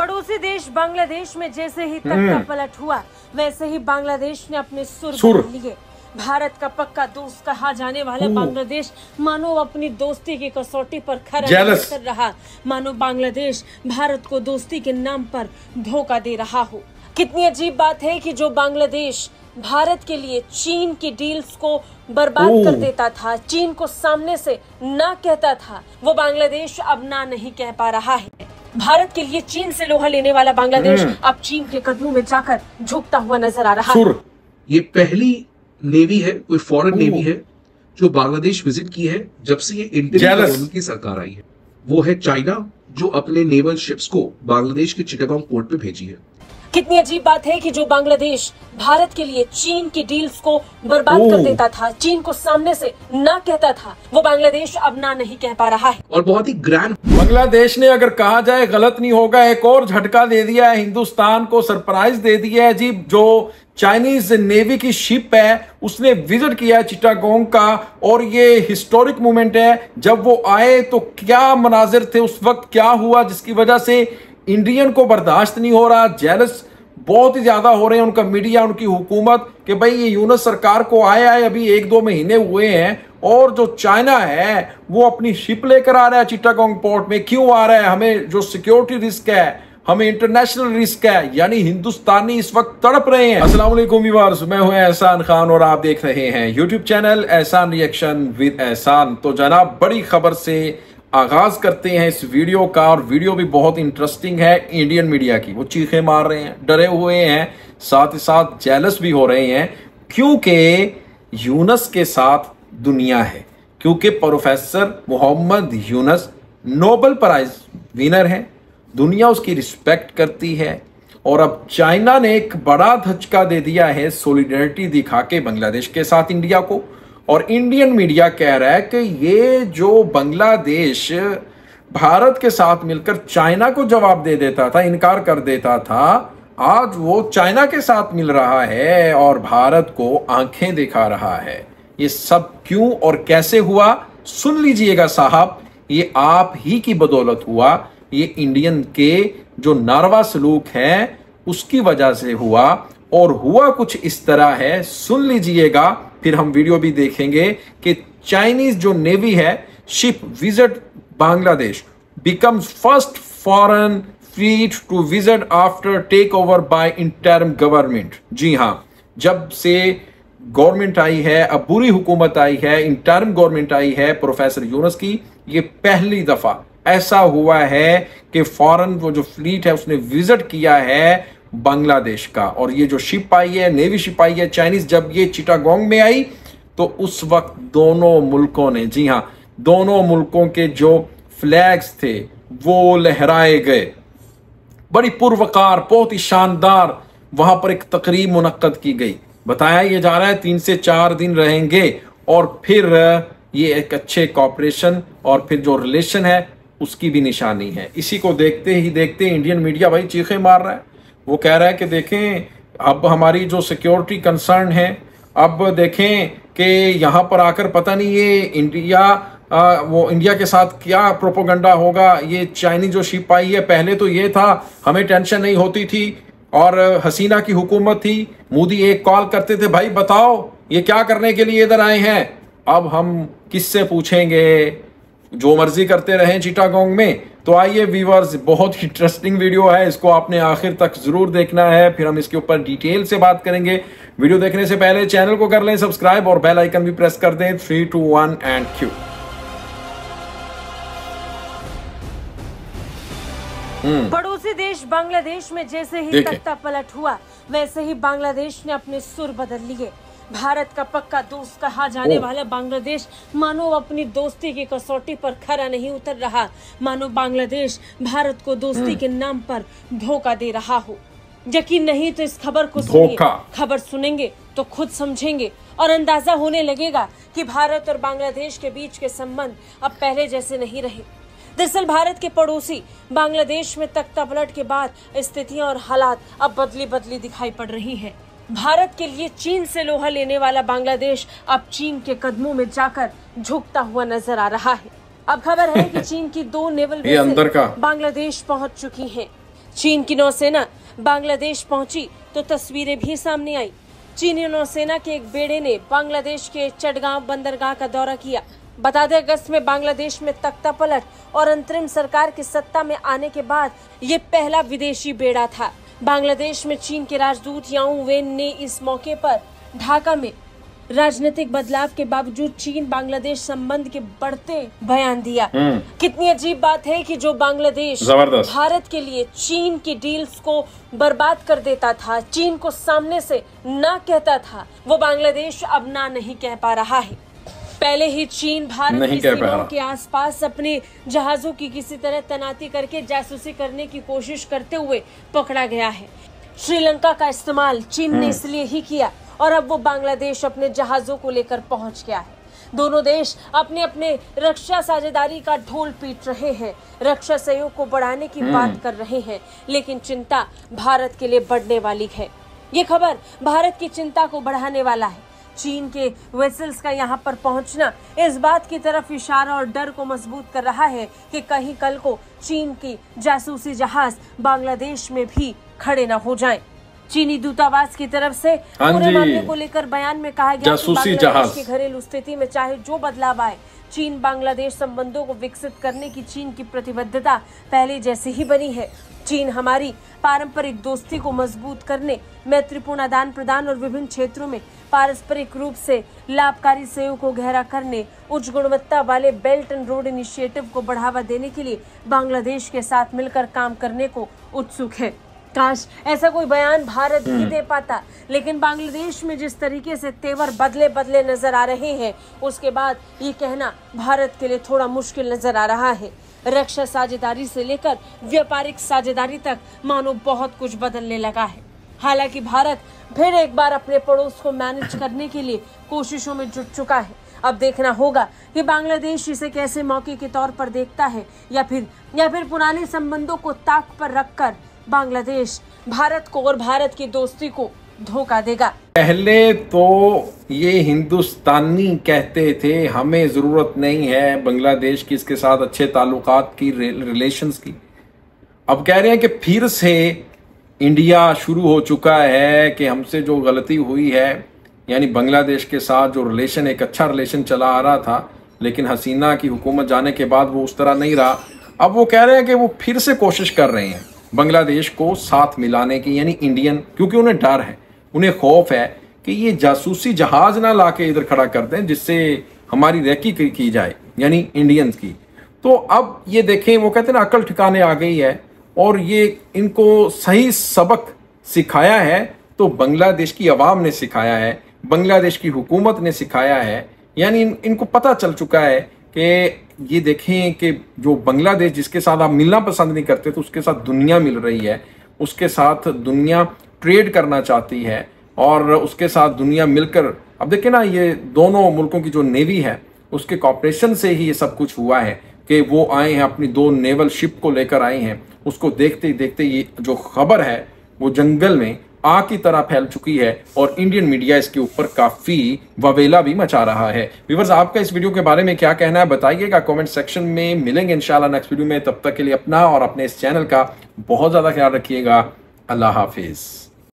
पड़ोसी देश बांग्लादेश में जैसे ही तख्ता पलट हुआ, वैसे ही बांग्लादेश ने अपने सुर बदल लिए। भारत का पक्का दोस्त कहा जाने वाला बांग्लादेश मानो अपनी दोस्ती की कसौटी पर खरा उतर रहा, मानो बांग्लादेश भारत को दोस्ती के नाम पर धोखा दे रहा हो। कितनी अजीब बात है कि जो बांग्लादेश भारत के लिए चीन की डील्स को बर्बाद कर देता था, चीन को सामने से ना कहता था, वो बांग्लादेश अब ना नहीं कह पा रहा है। भारत के लिए चीन से लोहा लेने वाला बांग्लादेश अब चीन के कदमों में जाकर झुकता हुआ नजर आ रहा है। ये पहली नेवी है, कोई फॉरेन नेवी है जो बांग्लादेश विजिट की है जब से ये इंडियन की सरकार आई है। वो है चाइना, जो अपने नेवल शिप्स को बांग्लादेश के चिटागोंग पोर्ट पे भेजी है। कितनी अजीब बात है कि जो बांग्लादेश भारत के लिए चीन की डील्स को बर्बाद कर देता था, चीन को सामने से ना कहता था, वो बांग्लादेश अब ना नहीं कह पा रहा है। और बहुत ही ग्रैंड बांग्लादेश ने, अगर कहा जाए गलत नहीं होगा, एक और झटका दे दिया है, हिंदुस्तान को सरप्राइज दे दिया है जी। जो चाइनीज नेवी की शिप है उसने विजिट किया चिटागोंग का, और ये हिस्टोरिक मोमेंट है। जब वो आए तो क्या मनाजिर थे उस वक्त, क्या हुआ जिसकी वजह से इंडियन को बर्दाश्त नहीं हो रहा, जेलस बहुत ही ज्यादा हो रहे हैं उनका मीडिया, उनकी हुकूमत, कि भाई ये यूनुस सरकार को आया है अभी 1-2 महीने हुए हैं, और जो चाइना है वो अपनी शिप लेकर आ रहा है चिटागोंग पोर्ट में। क्यों आ रहा है? हमें जो सिक्योरिटी रिस्क है, हमें इंटरनेशनल रिस्क है, यानी हिंदुस्तानी इस वक्त तड़प रहे हैं। अस्सलाम वालेकुम व्यूअर्स, मैं हूं एहसान खान और आप देख रहे हैं यूट्यूब चैनल एहसान रिएक्शन विद एहसान। तो जनाब, बड़ी खबर से आगाज करते हैं इस वीडियो का, और वीडियो भी बहुत इंटरेस्टिंग है। इंडियन मीडिया की वो चीखें मार रहे हैं, डरे हुए हैं, साथ ही साथ जेलस भी हो रहे हैं, क्योंकि यूनुस के साथ दुनिया है, क्योंकि professor Mohammad Yunus Nobel prize winner है, दुनिया उसकी रिस्पेक्ट करती है। और अब चाइना ने एक बड़ा धचका दे दिया है सॉलिडेरिटी दिखा के बांग्लादेश के साथ इंडिया को, और इंडियन मीडिया कह रहा है कि ये जो बांग्लादेश भारत के साथ मिलकर चाइना को जवाब दे देता था, इनकार कर देता था, आज वो चाइना के साथ मिल रहा है और भारत को आंखें दिखा रहा है। ये सब क्यों और कैसे हुआ, सुन लीजिएगा साहब। ये आप ही की बदौलत हुआ, ये इंडियन के जो नारवा सलूक है उसकी वजह से हुआ, और हुआ कुछ इस तरह है, सुन लीजिएगा। फिर हम वीडियो भी देखेंगे कि चाइनीज जो नेवी है ship visit Bangladesh, becomes first foreign fleet to visit after take over by interim government. जी हां, जब से गवर्नमेंट आई है, अब बुरी हुकूमत आई है, इंटरिम गवर्नमेंट आई है प्रोफेसर यूनुस की, ये पहली दफा ऐसा हुआ है कि फॉरेन वो जो फ्लीट है उसने विजिट किया है बांग्लादेश का। और ये जो शिप आई है, नेवी शिप आई है चाइनीज, जब ये चिटागोंग में आई तो उस वक्त दोनों मुल्कों ने, जी हां, दोनों मुल्कों के जो फ्लैग्स थे वो लहराए गए। बड़ी पुरवकार, बहुत ही शानदार वहां पर एक तकरीब मुनक्कद की गई। बताया ये जा रहा है 3 से 4 दिन रहेंगे, और फिर ये एक अच्छे कॉपरेशन और फिर जो रिलेशन है उसकी भी निशानी है। इसी को देखते ही देखते इंडियन मीडिया भाई चीखें मार रहा है। वो कह रहा है कि देखें, अब हमारी जो सिक्योरिटी कंसर्न है, अब देखें कि यहाँ पर आकर पता नहीं ये इंडिया के साथ क्या प्रोपोगंडा होगा। ये चाइनीज जो शिप आई है, पहले तो ये था हमें टेंशन नहीं होती थी और हसीना की हुकूमत थी, मोदी एक कॉल करते थे, भाई बताओ ये क्या करने के लिए इधर आए हैं। अब हम किससे पूछेंगे, जो मर्जी करते रहें चिटागोंग में। तो आइए व्यूअर्स, बहुत इंटरेस्टिंग वीडियो है, इसको आपने आखिर तक जरूर देखना है, फिर हम इसके ऊपर डिटेल से बात करेंगे। वीडियो देखने से पहले चैनल को कर लें सब्सक्राइब और बेल आइकन भी प्रेस कर दें। 3, 2, 1 एंड क्यू। पड़ोसी देश बांग्लादेश में जैसे ही तख्ता पलट हुआ, वैसे ही बांग्लादेश ने अपने सुर बदल लिए। भारत का पक्का दोस्त कहा जाने वाला बांग्लादेश मानो अपनी दोस्ती की कसौटी पर खरा नहीं उतर रहा, मानो बांग्लादेश भारत को दोस्ती के नाम पर धोखा दे रहा हो। यकीन नहीं तो इस खबर को सुनिए, खबर सुनेंगे तो खुद समझेंगे और अंदाजा होने लगेगा कि भारत और बांग्लादेश के बीच के संबंध अब पहले जैसे नहीं रहे। दरअसल भारत के पड़ोसी बांग्लादेश में तख्ता पलट के बाद स्थितियां और हालात अब बदली बदली दिखाई पड़ रही है। भारत के लिए चीन से लोहा लेने वाला बांग्लादेश अब चीन के कदमों में जाकर झुकता हुआ नजर आ रहा है। अब खबर है कि चीन की 2 नेवल वेसल बांग्लादेश पहुंच चुकी हैं। चीन की नौसेना बांग्लादेश पहुंची तो तस्वीरें भी सामने आई। चीनी नौसेना के एक बेड़े ने बांग्लादेश के चटगांव बंदरगाह का दौरा किया। बता दें, अगस्त में बांग्लादेश में तख्तापलट और अंतरिम सरकार की सत्ता में आने के बाद ये पहला विदेशी बेड़ा था। बांग्लादेश में चीन के राजदूत याओ वेन ने इस मौके पर ढाका में राजनीतिक बदलाव के बावजूद चीन बांग्लादेश संबंध के बढ़ते बयान दिया। कितनी अजीब बात है कि जो बांग्लादेश भारत के लिए चीन की डील्स को बर्बाद कर देता था, चीन को सामने से ना कहता था, वो बांग्लादेश अब ना नहीं कह पा रहा है। पहले ही चीन भारत की सीमाओं के आसपास अपने जहाजों की किसी तरह तैनाती करके जासूसी करने की कोशिश करते हुए पकड़ा गया है। श्रीलंका का इस्तेमाल चीन ने इसलिए ही किया और अब वो बांग्लादेश अपने जहाजों को लेकर पहुंच गया है। दोनों देश अपने अपने रक्षा साझेदारी का ढोल पीट रहे हैं, रक्षा सहयोग को बढ़ाने की बात कर रहे हैं, लेकिन चिंता भारत के लिए बढ़ने वाली है। ये खबर भारत की चिंता को बढ़ाने वाला है। चीन के वेसल्स का यहाँ पर पहुंचना इस बात की तरफ इशारा और डर को मजबूत कर रहा है कि कहीं कल को चीन की जासूसी जहाज बांग्लादेश में भी खड़े न हो जाएं। चीनी दूतावास की तरफ से पूरे मामले को लेकर बयान में कहा गया कि बांग्लादेश की घरेलू स्थिति में चाहे जो बदलाव आए, चीन बांग्लादेश संबंधों को विकसित करने की चीन की प्रतिबद्धता पहले जैसी ही बनी है। चीन हमारी पारंपरिक दोस्ती को मजबूत करने, मैत्रीपूर्ण आदान प्रदान और विभिन्न क्षेत्रों में पारस्परिक रूप से लाभकारी सहयोग को गहरा करने, उच्च गुणवत्ता वाले बेल्ट एंड रोड इनिशिएटिव को बढ़ावा देने के लिए बांग्लादेश के साथ मिलकर काम करने को उत्सुक है। काश ऐसा कोई बयान भारत भी दे पाता, लेकिन बांग्लादेश में जिस तरीके से तेवर बदले बदले नजर आ रहे हैं, उसके बाद ये कहना भारत के लिए थोड़ा मुश्किल नजर आ रहा है। रक्षा साझेदारी से लेकर व्यापारिक साझेदारी तक मानो बहुत कुछ बदलने लगा है। हालांकि भारत फिर एक बार अपने पड़ोस को मैनेज करने के लिए कोशिशों में जुट चुका है। अब देखना होगा कि बांग्लादेश इसे कैसे मौके के तौर पर देखता है, या फिर पुराने संबंधों को ताक पर रखकर बांग्लादेश भारत को और भारत की दोस्ती को धोखा देगा। पहले तो ये हिंदुस्तानी कहते थे हमें जरूरत नहीं है बांग्लादेश की, इसके साथ अच्छे ताल्लुकात की, रिलेशंस की। अब कह रहे हैं कि फिर से इंडिया शुरू हो चुका है कि हमसे जो गलती हुई है, यानी बांग्लादेश के साथ जो रिलेशन, एक अच्छा रिलेशन चला आ रहा था, लेकिन हसीना की हुकूमत जाने के बाद वो उस तरह नहीं रहा। अब वो कह रहे हैं कि वो फिर से कोशिश कर रहे हैं बांग्लादेश को साथ मिलाने की, यानी इंडियन, क्योंकि उन्हें डर है, उन्हें खौफ है कि ये जासूसी जहाज ना लाके इधर खड़ा कर दें जिससे हमारी रैकी की जाए, यानी इंडियंस की। तो अब ये देखें, वो कहते हैं ना अकल ठिकाने आ गई है, और ये इनको सही सबक सिखाया है तो बांग्लादेश की आवाम ने सिखाया है, बांग्लादेश की हुकूमत ने सिखाया है। यानी इनको पता चल चुका है कि ये देखें कि जो बांग्लादेश जिसके साथ आप मिलना पसंद नहीं करते, तो उसके साथ दुनिया मिल रही है, उसके साथ दुनिया ट्रेड करना चाहती है, और उसके साथ दुनिया मिलकर, अब देखें ना, ये दोनों मुल्कों की जो नेवी है उसके कॉपरेशन से ही ये सब कुछ हुआ है कि वो आए हैं, अपनी 2 नेवल शिप को लेकर आए हैं। उसको देखते ही देखते ये जो खबर है वो जंगल में आग की तरह फैल चुकी है, और इंडियन मीडिया इसके ऊपर काफी ववेला भी मचा रहा है। व्यूअर्स, आपका इस वीडियो के बारे में क्या कहना है बताइएगा कमेंट सेक्शन में। मिलेंगे इंशाल्लाह नेक्स्ट वीडियो में, तब तक के लिए अपना और अपने इस चैनल का बहुत ज्यादा ख्याल रखिएगा। अल्लाह हाफिज।